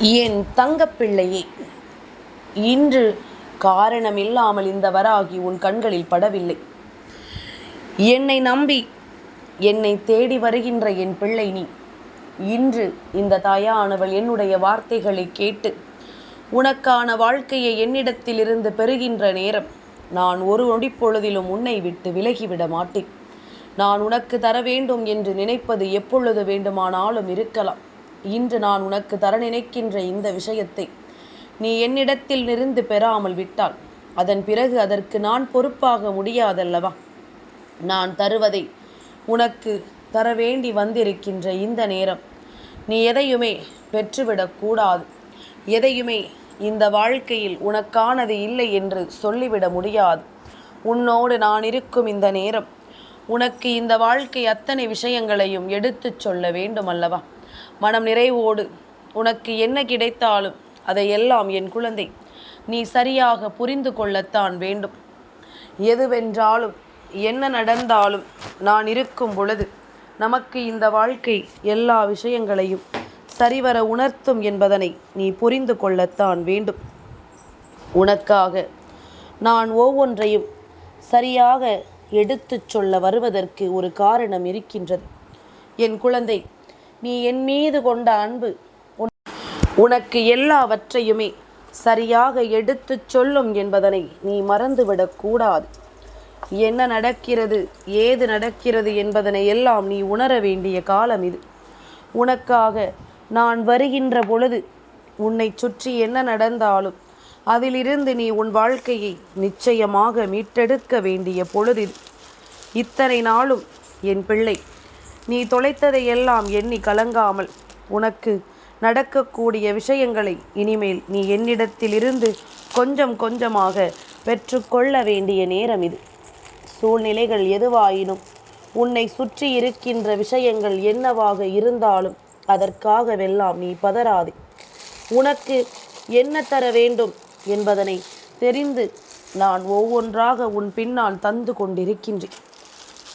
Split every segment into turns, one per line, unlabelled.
என் தங்கப்பிள்ளையே, இன்று காரணமில்லாமல் இந்த வராகி உன் கண்களில் படவில்லை. என்னை நம்பி என்னை தேடி வருகின்ற என் பிள்ளை நீ. இன்று இந்த தாயானவள் என்னுடைய வார்த்தைகளை கேட்டு உனக்கான வாழ்க்கையை என்னிடத்திலிருந்து பெறுகின்ற நேரம் நான் ஒரு நொடிப்பொழுதிலும் உன்னை விட்டு விலகிவிட மாட்டேன். நான் உனக்கு தர வேண்டும் என்று நினைப்பது எப்பொழுது வேண்டுமானாலும் இருக்கலாம். இன்று நான் உனக்கு தர நினைக்கின்ற இந்த விஷயத்தை நீ என்னிடத்தில் இருந்து பெறாமல் விட்டால் அதன் பிறகு அதற்கு நான் பொறுப்பாக முடியாதல்லவா? நான் தருவதை உனக்கு தர வேண்டி வந்திருக்கின்ற இந்த நேரம் நீ எதையுமே பெற்றுவிடக்கூடாது. எதையுமே இந்த வாழ்க்கையில் உனக்கானது இல்லை என்று சொல்லிவிட முடியாது. உன்னோடு நான் இருக்கும் இந்த நேரம் உனக்கு இந்த வாழ்க்கை அத்தனை விஷயங்களையும் எடுத்துச் சொல்ல வேண்டும் அல்லவா? மனம் நிறைவோடு உனக்கு என்ன கிடைத்தாலும் அதையெல்லாம் என் குழந்தை நீ சரியாக புரிந்து கொள்ளத்தான் வேண்டும். எதுவென்றாலும் என்ன நடந்தாலும் நான் இருக்கும் பொழுது நமக்கு இந்த வாழ்க்கை எல்லா விஷயங்களையும் சரிவர உணர்த்தும் என்பதனை நீ புரிந்து கொள்ளத்தான் வேண்டும். உனக்காக நான் ஒவ்வொன்றையும் சரியாக எடுத்துச் சொல்ல வருவதற்கு ஒரு காரணம் இருக்கின்றது. என் குழந்தை, நீ என் மீது கொண்ட அன்பு உனக்கு எல்லாவற்றையுமே சரியாக எடுத்துச் சொல்லும் என்பதனை நீ மறந்துவிடக்கூடாது. என்ன நடக்கிறது, ஏது நடக்கிறது என்பதனை எல்லாம் நீ உணர வேண்டிய காலம் இது. உனக்காக நான் வருகின்ற பொழுது உன்னை சுற்றி என்ன நடந்தாலும் அதிலிருந்து நீ உன் வாழ்க்கையை நிச்சயமாக மீட்டெடுக்க வேண்டிய பொழுது இது. இத்தனை நாளும் என் பிள்ளை நீ தொலைத்ததையெல்லாம் எண்ணி கலங்காமல் உனக்கு நடக்கக்கூடிய விஷயங்களை இனிமேல் நீ என்னிடத்திலிருந்து கொஞ்சம் கொஞ்சமாக பெற்றுக்கொள்ள வேண்டிய நேரம் இது. சூழ்நிலைகள் எதுவாயினும் உன்னை சுற்றி இருக்கின்ற விஷயங்கள் என்னவாக இருந்தாலும் அதற்காகவெல்லாம் நீ பதறாதே. உனக்கு என்ன தர வேண்டும் என்பதனை தெரிந்து நான் ஒவ்வொன்றாக உன் பின்னால் தந்து கொண்டிருக்கின்றேன்.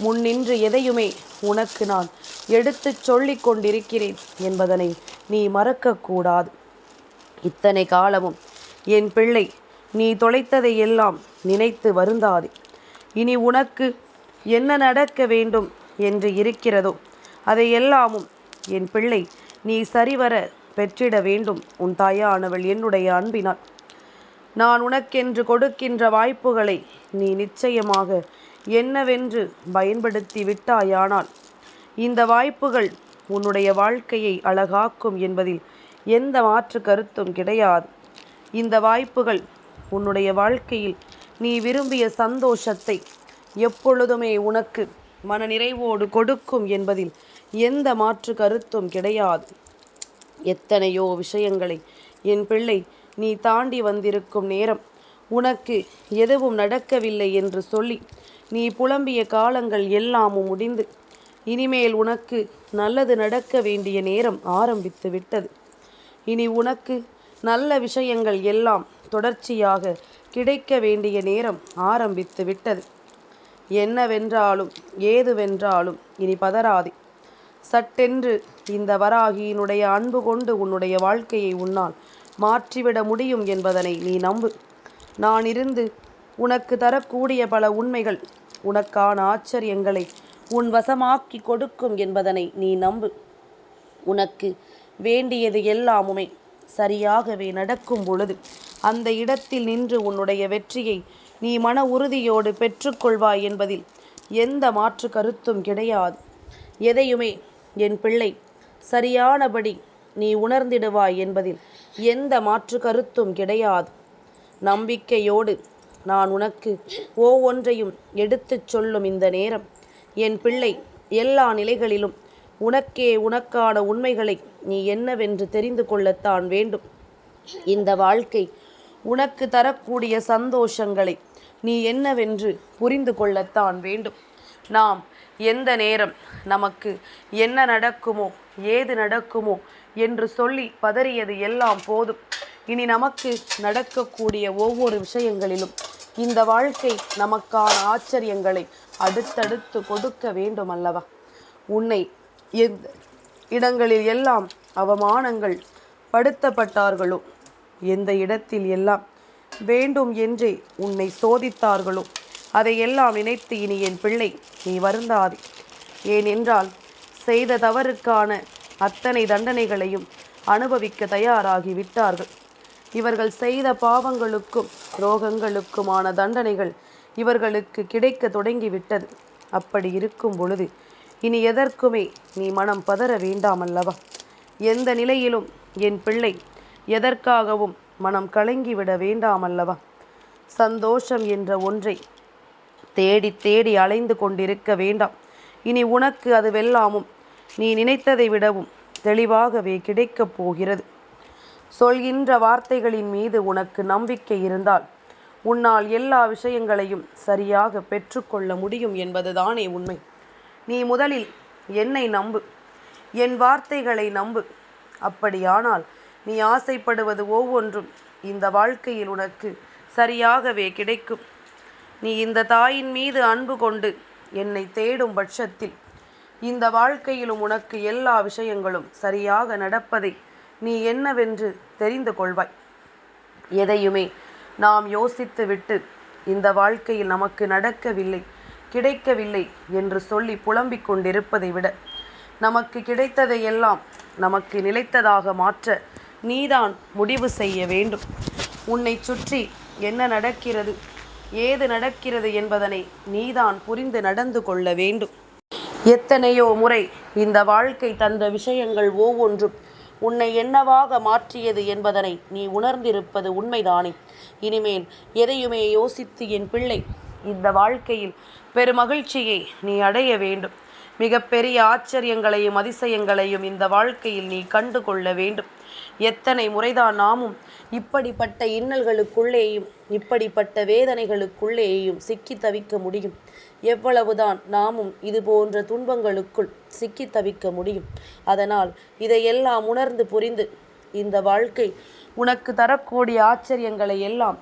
முன்னின்று எதையுமே உனக்கு நான் எடுத்து சொல்லிக் கொண்டிருக்கிறேன் என்பதனை நீ மறக்கக்கூடாது. இத்தனை காலமும் என் பிள்ளை நீ தொலைத்ததை எல்லாம் நினைத்து வருந்தாதே. இனி உனக்கு என்ன நடக்க வேண்டும் என்று இருக்கிறதோ அதையெல்லாமும் என் பிள்ளை நீ சரிவர பெற்றிட வேண்டும். உன் தாயானவள் என்னுடைய அன்பினால் நான் உனக்கென்று கொடுக்கின்ற வாய்ப்புகளை நீ நிச்சயமாக என்னவென்று பயன்படுத்தி விட்டாயானால் இந்த வாய்ப்புகள் உன்னுடைய வாழ்க்கையை அழகாக்கும் என்பதில் எந்த மாற்று கருத்தும் கிடையாது. இந்த வாய்ப்புகள் உன்னுடைய வாழ்க்கையில் நீ விரும்பிய சந்தோஷத்தை எப்பொழுதுமே உனக்கு மனநிறைவோடு கொடுக்கும் என்பதில் எந்த மாற்று கருத்தும் கிடையாது. எத்தனையோ விஷயங்களை என் பிள்ளை நீ தாண்டி வந்திருக்கும் நேரம் உனக்கு எதுவும் நடக்கவில்லை என்று சொல்லி நீ புலம்பிய காலங்கள் எல்லாமும் முடிந்து இனிமேல் உனக்கு நல்லது நடக்க வேண்டிய நேரம் ஆரம்பித்து விட்டது. இனி உனக்கு நல்ல விஷயங்கள் எல்லாம் தொடர்ச்சியாக கிடைக்க வேண்டிய நேரம் ஆரம்பித்து விட்டது. என்னவென்றாலும் ஏதுவென்றாலும் இனி பதறாதே. சட்டென்று இந்த வராகியினுடைய அன்பு கொண்டு உன்னுடைய வாழ்க்கையை உன்னால் மாற்றிவிட முடியும் என்பதனை நீ நம்பு. நான் இருந்து உனக்கு தரக்கூடிய பல உண்மைகள் உனக்கான ஆச்சரியங்களை உன் வசமாக்கி கொடுக்கும் என்பதனை நீ நம்பு. உனக்கு வேண்டியது எல்லாமுமே சரியாகவே நடக்கும் பொழுது அந்த இடத்தில் நின்று உன்னுடைய வெற்றியை நீ மன உறுதியோடு பெற்றுக்கொள்வாய் என்பதில் எந்த மாற்று கருத்தும் கிடையாது. எதையுமே என் பிள்ளை சரியானபடி நீ உணர்ந்திடுவாய் என்பதில் எந்த மாற்று கருத்தும் கிடையாது. நம்பிக்கையோடு நான் உனக்கு ஒவ்வொன்றையும் எடுத்துச் சொல்லும் இந்த நேரம் என் பிள்ளை எல்லா நிலைகளிலும் உனக்கே உனக்கான உண்மைகளை நீ என்னவென்று தெரிந்து கொள்ளத்தான் வேண்டும். இந்த வாழ்க்கை உனக்கு தரக்கூடிய சந்தோஷங்களை நீ என்னவென்று புரிந்து கொள்ளத்தான் வேண்டும். நாம் எந்த நேரம் நமக்கு என்ன நடக்குமோ ஏது நடக்குமோ என்று சொல்லி பதறியது எல்லாம் போதும். இனி நமக்கு நடக்கக்கூடிய ஒவ்வொரு விஷயங்களிலும் இந்த வாழ்க்கை நமக்கான ஆச்சரியங்களை அடுத்தடுத்து கொடுக்க வேண்டும் அல்லவா? உன்னை இடங்களில் எல்லாம் அவமானங்கள் படுத்தப்பட்டார்களோ, எந்த இடத்தில் எல்லாம் வேண்டும் என்றே உன்னை சோதித்தார்களோ அதையெல்லாம் நினைத்து இனி என் பிள்ளை நீ வருந்தாதே. ஏனென்றால் செய்த தவறுக்கான அத்தனை தண்டனைகளையும் அனுபவிக்க தயாராகி விட்டார்கள். இவர்கள் செய்த பாவங்களுக்கும் ரோகங்களுக்குமான தண்டனைகள் இவர்களுக்கு கிடைக்க தொடங்கிவிட்டது. அப்படி இருக்கும் பொழுது இனி எதற்குமே நீ மனம் பதற வேண்டாமல்லவா? எந்த நிலையிலும் என் பிள்ளை எதற்காகவும் மனம் கலங்கிவிட வேண்டாமல்லவா? சந்தோஷம் என்ற ஒன்றை தேடி தேடி அலைந்து கொண்டிருக்க வேண்டாம். இனி உனக்கு அது வெல்லாமும் நீ நினைத்ததை விடவும் தெளிவாகவே கிடைக்கப் போகிறது. சொல்கின்ற வார்த்தைகளின் மீது உனக்கு நம்பிக்கை இருந்தால் உன்னால் எல்லா விஷயங்களையும் சரியாக பெற்றுக்கொள்ள முடியும் என்பதுதானே உண்மை. நீ முதலில் என்னை நம்பு, என் வார்த்தைகளை நம்பு. அப்படியானால் நீ ஆசைப்படுவது ஒவ்வொன்றும் இந்த வாழ்க்கையில் உனக்கு சரியாகவே கிடைக்கும். நீ இந்த தாயின் மீது அன்பு கொண்டு என்னை தேடும் பட்சத்தில் இந்த வாழ்க்கையிலும் உனக்கு எல்லா விஷயங்களும் சரியாக நடப்பதை நீ என்னவென்று தெரிந்து கொள்வாய். எதையுமே நாம் யோசித்து விட்டு இந்த வாழ்க்கையில் நமக்கு நடக்கவில்லை, கிடைக்கவில்லை என்று சொல்லி புலம்பிக் கொண்டிருப்பதை விட நமக்கு கிடைத்ததையெல்லாம் நமக்கு நிலைத்ததாக மாற்ற நீதான் முடிவு செய்ய வேண்டும். உன்னை சுற்றி என்ன நடக்கிறது, ஏது நடக்கிறது என்பதனை நீதான் புரிந்து நடந்து கொள்ள வேண்டும். எத்தனையோ முறை இந்த வாழ்க்கை தந்த விஷயங்கள் ஒவ்வொன்றும் உன்னை என்னவாக மாற்றியது என்பதனை நீ உணர்ந்திருப்பது உண்மைதானே. இனிமேல் எதையுமே யோசித்து என் பிள்ளை இந்த வாழ்க்கையில் பெருமகிழ்ச்சியை நீ அடைய வேண்டும். மிகப்பெரிய ஆச்சரியங்களையும் அதிசயங்களையும் இந்த வாழ்க்கையில் நீ கண்டு கொள்ள வேண்டும். எத்தனை முறைதான் நாமும் இப்படிப்பட்ட இன்னல்களுக்குள்ளேயும் இப்படிப்பட்ட வேதனைகளுக்குள்ளேயும் சிக்கி தவிக்க முடியும்? எவ்வளவுதான் நாமும் இது போன்ற துன்பங்களுக்குள் சிக்கி தவிக்க முடியும்? அதனால் இதையெல்லாம் உணர்ந்து புரிந்து இந்த வாழ்க்கை உனக்கு தரக்கூடிய ஆச்சரியங்களை எல்லாம்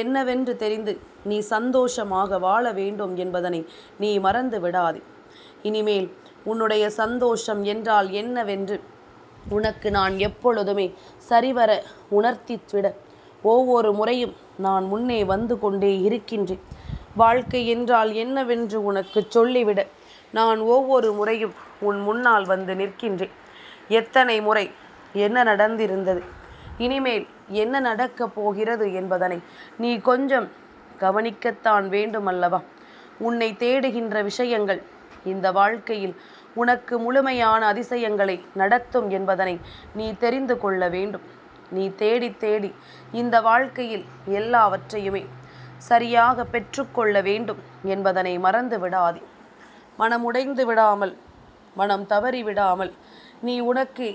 என்னவென்று தெரிந்து நீ சந்தோஷமாக வாழ வேண்டும் என்பதனை நீ மறந்து விடாதே. இனிமேல் உன்னுடைய சந்தோஷம் என்றால் என்னவென்று உனக்கு நான் எப்பொழுதுமே சரிவர உணர்த்திவிட ஒவ்வொரு முறையும் நான் முன்னே வந்து கொண்டே இருக்கின்றேன். வாழ்க்கை என்றால் என்னவென்று உனக்கு சொல்லிவிட நான் ஒவ்வொரு முறையும் உன் முன்னால் வந்து நிற்கின்றேன். எத்தனை முறை என்ன நடந்திருந்தது, இனிமேல் என்ன நடக்கப் போகிறது என்பதனை நீ கொஞ்சம் கவனிக்கத்தான் வேண்டுமல்லவா? உன்னை தேடுகின்ற விஷயங்கள் இந்த வாழ்க்கையில் உனக்கு முழுமையான அதிசயங்களை நடத்தும் என்பதனை நீ தெரிந்து கொள்ள வேண்டும். நீ தேடி தேடி இந்த வாழ்க்கையில் எல்லாவற்றையுமே சரியாக பெற்றுக்கொள்ள வேண்டும் என்பதனை மறந்து விடாதே. மனமுடைந்து விடாமல், மனம் தவறி விடாமல் நீ உனக்கு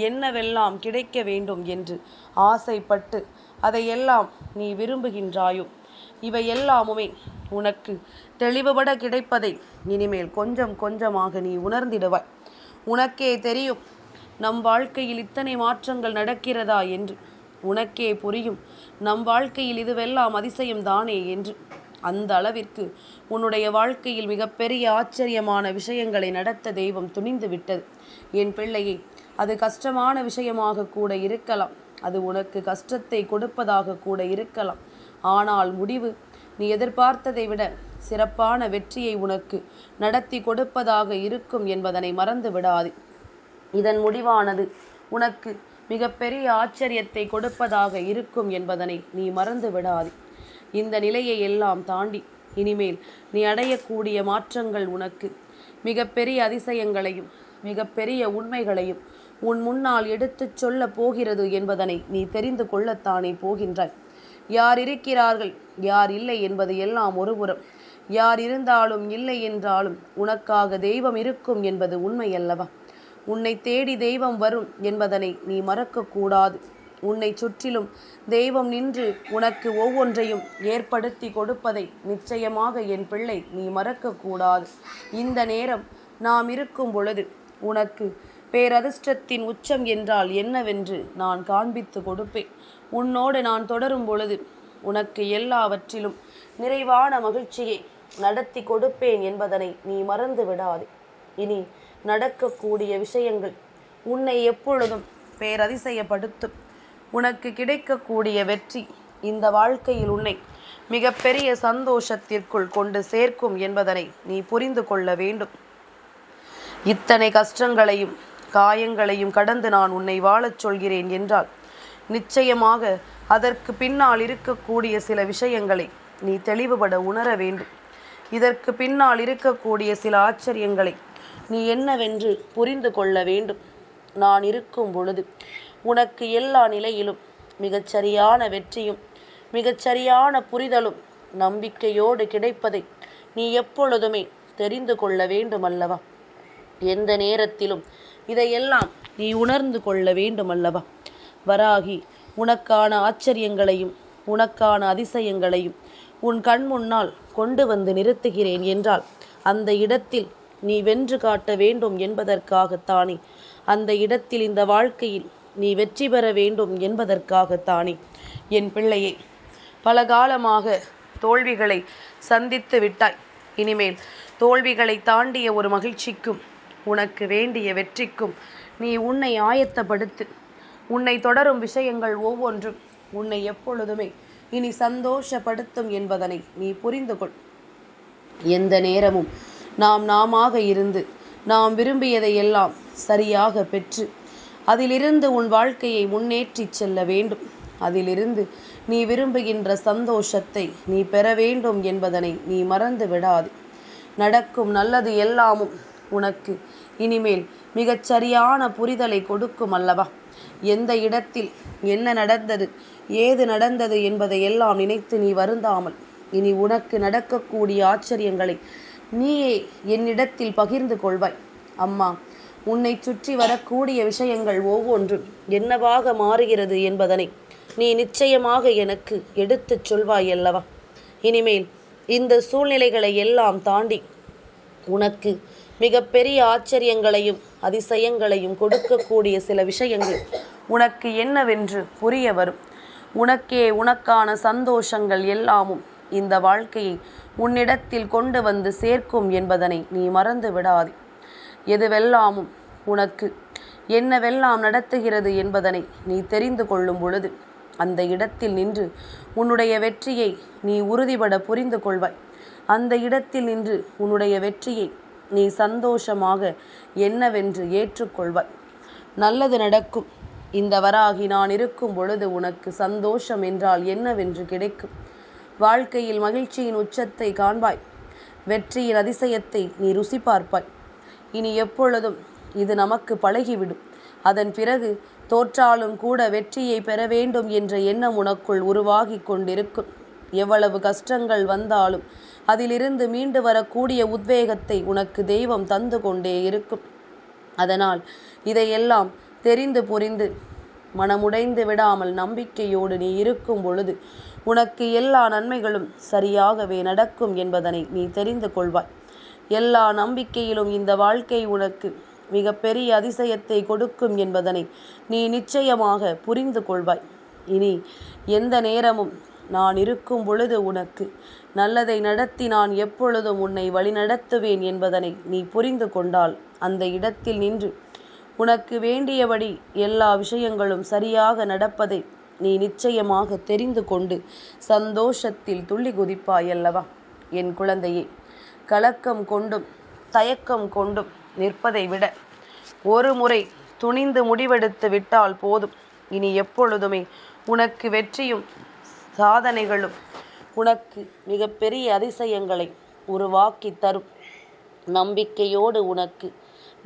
என்னவெல்லாம் கிடைக்க வேண்டும் என்று ஆசைப்பட்டு அதையெல்லாம் நீ விரும்புகின்றாயோ இவை எல்லாமுமே உனக்கு தெளிவுபட கிடைப்பதை இனிமேல் கொஞ்சம் கொஞ்சமாக நீ உணர்ந்திடுவாய். உனக்கே தெரியும் நம் வாழ்க்கையில் இத்தனை மாற்றங்கள் நடக்கிறதா என்று. உனக்கே புரியும் நம் வாழ்க்கையில் இதுவெல்லாம் அதிசயம் தானே என்று. அந்த அளவிற்கு உன்னுடைய வாழ்க்கையில் மிகப்பெரிய ஆச்சரியமான விஷயங்களை நடத்த தெய்வம் துணிந்து விட்டது. என் பிள்ளையே, அது கஷ்டமான விஷயமாக கூட இருக்கலாம், அது உனக்கு கஷ்டத்தை கொடுப்பதாக கூட இருக்கலாம். ஆனால் முடிவு நீ எதிர்பார்த்ததை விட சிறப்பான வெற்றியை உனக்கு நடத்தி கொடுப்பதாக இருக்கும் என்பதனை மறந்து விடாதே. இதன் முடிவானது உனக்கு மிகப்பெரிய ஆச்சரியத்தை கொடுப்பதாக இருக்கும் என்பதனை நீ மறந்து விடாதே. இந்த நிலையை எல்லாம் தாண்டி இனிமேல் நீ அடையக்கூடிய மாற்றங்கள் உனக்கு மிகப்பெரிய அதிசயங்களையும் மிகப்பெரிய உண்மைகளையும் உன் முன்னால் எடுத்துச் சொல்ல போகிறது என்பதனை நீ தெரிந்து கொள்ளத்தானே போகின்றாய். யார் இருக்கிறார்கள் யார் இல்லை என்பது எல்லாம் ஒருபுறம், யார் இருந்தாலும் இல்லை என்றாலும் உனக்காக தெய்வம் இருக்கும் என்பது உண்மை அல்லவா? உன்னை தேடி தெய்வம் வரும் என்பதனை நீ மறக்கக்கூடாது. உன்னை சுற்றிலும் தெய்வம் நின்று உனக்கு ஒவ்வொன்றையும் ஏற்படுத்தி கொடுப்பதை நிச்சயமாக என் பிள்ளை நீ மறக்கக்கூடாது. இந்த நேரம் நாம் இருக்கும் பொழுது உனக்கு பேரதிர்ஷ்டத்தின் உச்சம் என்றால் என்னவென்று நான் காண்பித்து கொடுப்பேன். உன்னோடு நான் தொடரும் பொழுது உனக்கு எல்லாவற்றிலும் நிறைவான மகிழ்ச்சியை நடத்தி கொடுப்பேன் என்பதனை நீ மறந்து விடாதே. இனி நடக்கக்கூடிய விஷயங்கள் உன்னை எப்பொழுதும் பேரதிசயப்படுத்தும். உனக்கு கிடைக்கக்கூடிய வெற்றி இந்த வாழ்க்கையில் உன்னை மிகப்பெரிய சந்தோஷத்திற்குள் கொண்டு சேர்க்கும் என்பதனை நீ புரிந்து கொள்ள வேண்டும். இத்தனை கஷ்டங்களையும் காயங்களையும் கடந்து நான் உன்னை வாழச் சொல்கிறேன் என்றால் நிச்சயமாக அதற்கு பின்னால் இருக்கக்கூடிய சில விஷயங்களை நீ தெளிவுபட உணர வேண்டும். இதற்கு பின்னால் இருக்கக்கூடிய சில ஆச்சரியங்களை நீ என்னவென்று புரிந்து கொள்ள வேண்டும். நான் இருக்கும் பொழுது உனக்கு எல்லா நிலையிலும் மிகச்சரியான வெற்றியும் மிகச்சரியான புரிதலும் நம்பிக்கையோடு கிடைப்பதை நீ எப்பொழுதுமே தெரிந்து கொள்ள வேண்டும் அல்லவா? எந்த நேரத்திலும் இதையெல்லாம் நீ உணர்ந்து கொள்ள வேண்டும் அல்லவா? வராகி உனக்கான ஆச்சரியங்களையும் உனக்கான அதிசயங்களையும் உன் கண் முன்னால் கொண்டு வந்து நிறுத்துகிறேன் என்றால் அந்த இடத்தில் நீ வென்று காட்ட வேண்டும் என்பதற்காகத்தானே. அந்த இடத்தில் இந்த வாழ்க்கையில் நீ வெற்றி பெற வேண்டும் என்பதற்காகத்தானே. என் பிள்ளையே, பல காலமாக தோல்விகளை சந்தித்து விட்டாய். இனிமேல் தோல்விகளை தாண்டிய ஒரு மகிழ்ச்சிக்கும் உனக்கு வேண்டிய வெற்றிக்கும் நீ உன்னை ஆயத்தப்படுத்து. உன்னை தொடரும் விஷயங்கள் ஒவ்வொன்றும் உன்னை எப்பொழுதுமே இனி சந்தோஷப்படுத்தும் என்பதனை நீ புரிந்து கொள். எந்த நேரமும் நாமாக இருந்து நாம் விரும்பியதை எல்லாம் சரியாக பெற்று அதிலிருந்து உன் வாழ்க்கையை முன்னேற்றி செல்ல வேண்டும். அதிலிருந்து நீ விரும்புகின்ற சந்தோஷத்தை நீ பெற வேண்டும் என்பதனை நீ மறந்து விடாது. நடக்கும் நல்லது எல்லாமும் உனக்கு இனிமேல் மிகச்சரியான புரிதலை கொடுக்கும் அல்லவா? எந்த இடத்தில் என்ன நடந்தது ஏது நடந்தது என்பதை எல்லாம் நினைத்து நீ வருந்தாமல் இனி உனக்கு நடக்கக்கூடிய ஆச்சரியங்களை நீயே என்னிடத்தில் பகிர்ந்து கொள்வாய். அம்மா, உன்னை சுற்றி வரக்கூடிய விஷயங்கள் ஒவ்வொன்றும் என்னவாக மாறுகிறது என்பதனை நீ நிச்சயமாக எனக்கு எடுத்துச் சொல்வாய் அல்லவா? இனிமேல் இந்த சூழ்நிலைகளை எல்லாம் தாண்டி உனக்கு மிகப்பெரிய ஆச்சரியங்களையும் அதிசயங்களையும் கொடுக்கக்கூடிய சில விஷயங்கள் உனக்கு என்னவென்று புரிய வரும். உனக்கே உனக்கான சந்தோஷங்கள் எல்லாமும் இந்த வாழ்க்கையை உன்னிடத்தில் கொண்டு வந்து சேர்க்கும் என்பதனை நீ மறந்து விடாதே. எதுவெல்லாமும் உனக்கு என்னவெல்லாம் நடத்துகிறது என்பதனை நீ தெரிந்து கொள்ளும் பொழுது அந்த இடத்தில் நின்று உன்னுடைய வெற்றியை நீ உறுதிபட புரிந்து கொள்வாய். அந்த இடத்தில் நின்று உன்னுடைய வெற்றியை நீ சந்தோஷமாக என்னவென்று ஏற்றுக்கொள்வாய். நல்லது நடக்கும். இந்த வராகி நான் இருக்கும் பொழுது உனக்கு சந்தோஷம் என்றால் என்னவென்று கிடைக்கும். வாழ்க்கையில் மகிழ்ச்சியின் உச்சத்தை காண்பாய். வெற்றியின் அதிசயத்தை நீ ருசி பார்ப்பாய். இனி எப்பொழுதும் இது நமக்கு பழகிவிடும். அதன் பிறகு தோற்றாலும் கூட வெற்றியை பெற வேண்டும் என்ற எண்ணம் உனக்குள் உருவாகி கொண்டிருக்கும். எவ்வளவு கஷ்டங்கள் வந்தாலும் அதிலிருந்து மீண்டு வரக்கூடிய உத்வேகத்தை உனக்கு தெய்வம் தந்து கொண்டே இருக்கும். அதனால் இதையெல்லாம் தெரிந்து புரிந்து மனமுடைந்து விடாமல் நம்பிக்கையோடு நீ இருக்கும் பொழுது உனக்கு எல்லா நன்மைகளும் சரியாகவே நடக்கும் என்பதனை நீ தெரிந்து கொள்வாய். எல்லா நம்பிக்கையிலும் இந்த வாழ்க்கை உனக்கு மிகப்பெரிய அதிசயத்தை கொடுக்கும் என்பதனை நீ நிச்சயமாக புரிந்து கொள்வாய். இனி எந்த நேரமும் நான் இருக்கும் பொழுது உனக்கு நல்லதை நடத்தி நான் எப்பொழுதும் உன்னை வழிநடத்துவேன் என்பதனை நீ புரிந்து கொண்டால் அந்த இடத்தில் நின்று உனக்கு வேண்டியபடி எல்லா விஷயங்களும் சரியாக நடப்பதை நீ நிச்சயமாக தெரிந்து கொண்டு சந்தோஷத்தில் துள்ளி குதிப்பாய் அல்லவா? என் குழந்தையே, கலக்கம் கொண்டும் தயக்கம் கொண்டும் நிற்பதை விட ஒரு முறை துணிந்து முடிவெடுத்து விட்டால் போதும். இனி எப்பொழுதுமே உனக்கு வெற்றியும் சாதனைகளும் உனக்கு மிகப்பெரிய அதிசயங்களை உருவாக்கி தரும். நம்பிக்கையோடு உனக்கு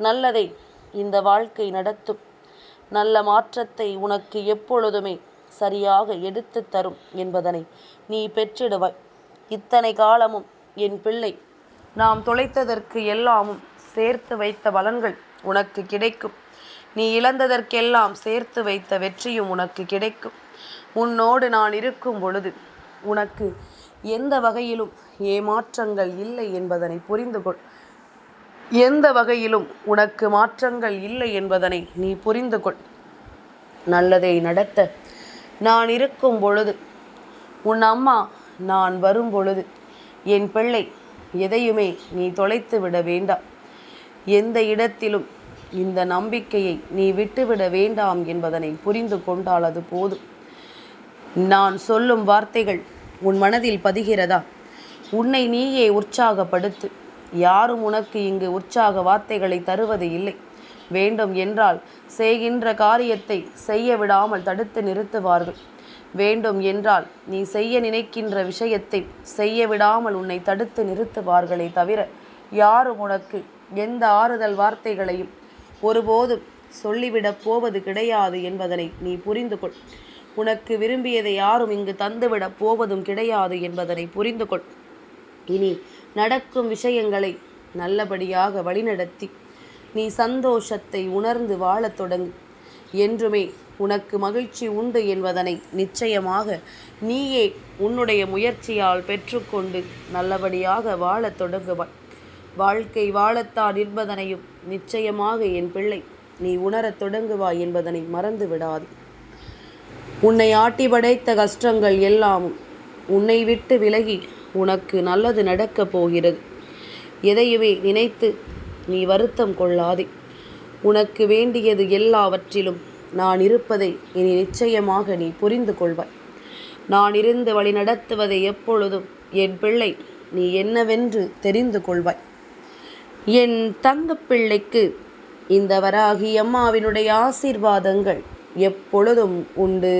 நல்லதை இந்த வாழ்க்கை நடத்தும். நல்ல மாற்றத்தை உனக்கு எப்பொழுதுமே சரியாக எடுத்து தரும் என்பதனை நீ பெற்றிடுவாய். இத்தனை காலமும் என் பிள்ளை நாம் தொலைத்ததற்கு எல்லாமும் சேர்த்து வைத்த பலன்கள் உனக்கு கிடைக்கும். நீ இழந்ததற்கெல்லாம் சேர்த்து வைத்த வெற்றியும் உனக்கு கிடைக்கும். உன்னோடு நான் இருக்கும் பொழுது உனக்கு எந்த வகையிலும் ஏமாற்றங்கள் இல்லை என்பதனை புரிந்து கொள். எந்த வகையிலும் உனக்கு மாற்றங்கள் இல்லை என்பதனை நீ புரிந்து கொள். நல்லதை நடத்த நான் இருக்கும் பொழுது, உன் அம்மா நான் வரும் பொழுது, என் பிள்ளை எதையுமே நீ தொலைத்து விட வேண்டாம். எந்த இடத்திலும் இந்த நம்பிக்கையை நீ விட்டுவிட வேண்டாம் என்பதனை புரிந்து கொண்டால் அது போதும். நான் சொல்லும் வார்த்தைகள் உன் மனதில் பதிகிறதா? உன்னை நீயே உற்சாகப்படுத்து. யாரும் உனக்கு இங்கு உற்சாக வார்த்தைகளை தருவது இல்லை. வேண்டும் என்றால் செய்கின்ற காரியத்தை செய்ய விடாமல் தடுத்து நிறுத்துவார்கள். வேண்டும் என்றால் நீ செய்ய நினைக்கின்ற விஷயத்தை செய்ய விடாமல் உன்னை தடுத்து நிறுத்துவார்களே தவிர யாரும் உனக்கு எந்த ஆறுதல் வார்த்தைகளையும் ஒருபோதும் சொல்லிவிடப் போவது கிடையாது என்பதனை நீ புரிந்து கொள். உனக்கு விரும்பியதை யாரும் இங்கு தந்துவிடப் போவதும் கிடையாது என்பதனை புரிந்து கொள். இனி நடக்கும் விஷயங்களை நல்லபடியாக வழிநடத்தி நீ சந்தோஷத்தை உணர்ந்து வாழத் தொடங்கு. என்றுமே உனக்கு மகிழ்ச்சி உண்டு என்பதனை நிச்சயமாக நீயே உன்னுடைய முயற்சியால் பெற்றுக்கொண்டு நல்லபடியாக வாழத் தொடங்குவாய். வாழ்க்கை வாழத்தான் என்பதனையும் நிச்சயமாக என் பிள்ளை நீ உணரத் தொடங்குவாய் என்பதனை மறந்து விடாது. உன்னை ஆட்டி படைத்த கஷ்டங்கள் எல்லாமும் உன்னை விட்டு விலகி உனக்கு நல்லது நடக்கப் போகிறது. எதையுமே நினைத்து நீ வருத்தம் கொள்ளாதே. உனக்கு வேண்டியது எல்லாவற்றிலும் நான் இருப்பதை இனி நிச்சயமாக நீ புரிந்து கொள்வாய். நான் இருந்து வழி நடத்துவதை எப்பொழுதும் என் பிள்ளை நீ என்னவென்று தெரிந்து கொள்வாய். என் தங்கப்பிள்ளைக்கு இந்த வராகி அம்மாவினுடைய ஆசீர்வாதங்கள் எப்பொழுதும் உண்டு.